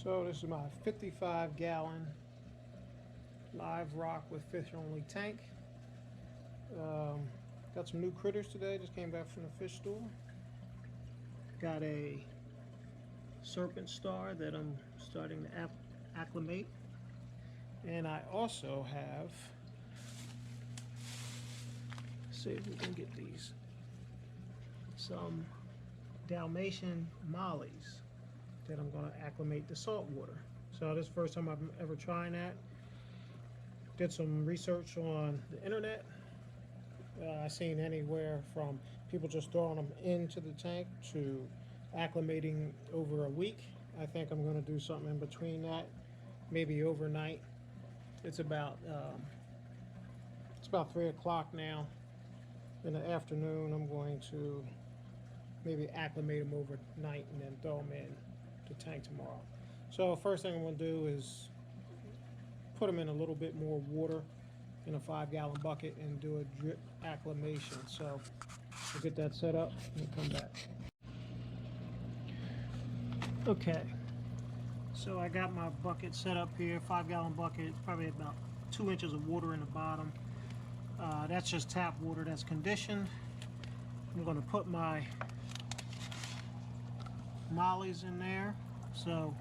So this is my 55-gallon live rock with fish only tank. Got some new critters today. Just came back from the fish store. Got a serpent star that I'm starting to acclimate. And I also have, see if we can get these, some Dalmation Mollies that I'm going to acclimate to saltwater. So this is the first time I'm ever trying that. Did some research on the internet. I've seen anywhere from people just throwing them into the tank to acclimating over a week. I think I'm going to do something in between that, maybe overnight. It's about 3 o'clock now in the afternoon. I'm going to maybe acclimate them overnight and then throw them in the tank tomorrow. So first thing I'm going to do is put them in a little bit more water in a 5-gallon bucket and do a drip acclimation. So we'll get that set up and come back. Okay, so I got my bucket set up here, 5-gallon bucket, probably about 2 inches of water in the bottom. That's just tap water that's conditioned. I'm going to put my mollies in there so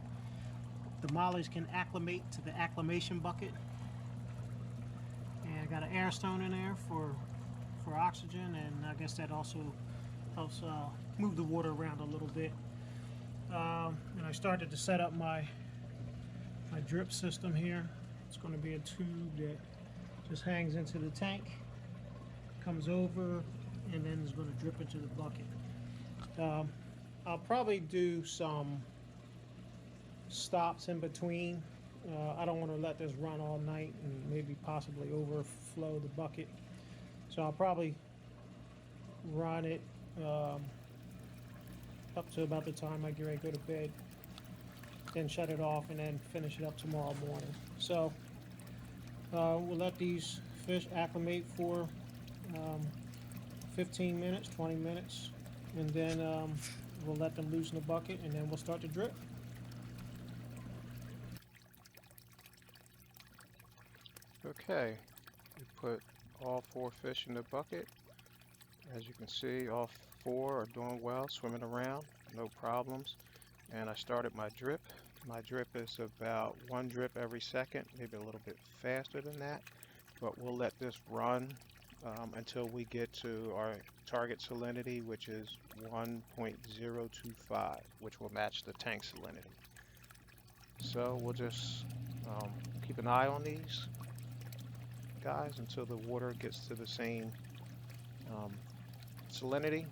the mollies can acclimate to the acclimation bucket. And I got an air stone in there for oxygen, and I guess that also helps move the water around a little bit. And I started to set up my drip system here. It's going to be a tube that just hangs into the tank, comes over, and then is going to drip into the bucket. I'll probably do some stops in between. I don't want to let this run all night and maybe possibly overflow the bucket. So I'll probably run it up to about the time I get ready to go to bed, then shut it off and then finish it up tomorrow morning. So we'll let these fish acclimate for 15 minutes, 20 minutes, and then we'll let them loose in the bucket, and then we'll start to drip. Okay, we put all 4 fish in the bucket. As you can see, all 4 are doing well, swimming around, no problems. And I started my drip. My drip is about 1 drip every second, maybe a little bit faster than that, but we'll let this run until we get to our target salinity, which is 1.025, which will match the tank salinity. So we'll just keep an eye on these guys until the water gets to the same salinity.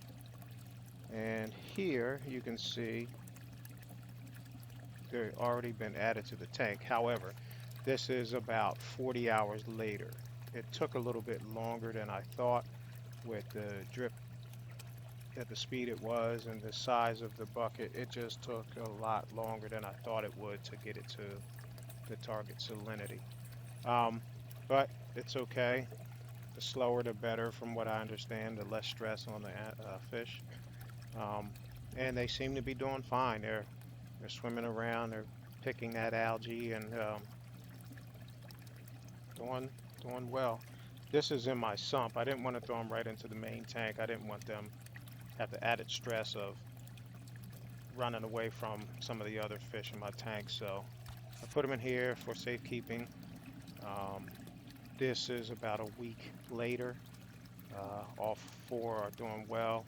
And here you can see they've already been added to the tank. However, this is about 40 hours later. It took a little bit longer than I thought with the drip at the speed it was and the size of the bucket. It just took a lot longer than I thought it would to get it to the target salinity. But it's okay. The slower the better, from what I understand, the less stress on the fish. And they seem to be doing fine. They're swimming around, they're picking that algae and doing well. This is in my sump. I didn't want to throw them right into the main tank. I didn't want them have the added stress of running away from some of the other fish in my tank. So I put them in here for safekeeping. This is about a week later. All 4 are doing well.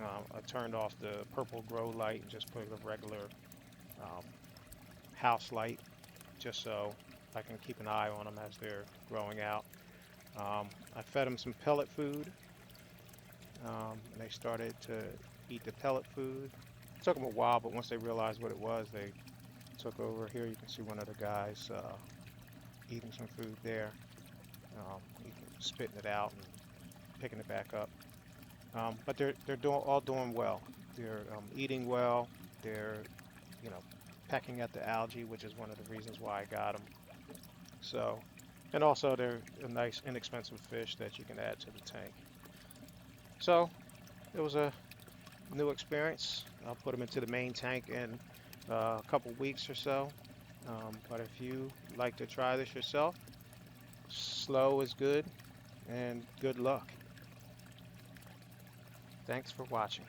I turned off the purple grow light and just put a regular house light, just so I can keep an eye on them as they're growing out. I fed them some pellet food, and they started to eat the pellet food. It took them a while, but once they realized what it was, they took over. Here you can see one of the guys eating some food there, spitting it out and picking it back up. But they're all doing well. They're eating well. They're pecking at the algae, which is one of the reasons why I got them. So, and also they're a nice inexpensive fish that you can add to the tank. So it was a new experience. I'll put them into the main tank, and a couple weeks or so. But if you like to try this yourself, slow is good, and good luck. Thanks for watching.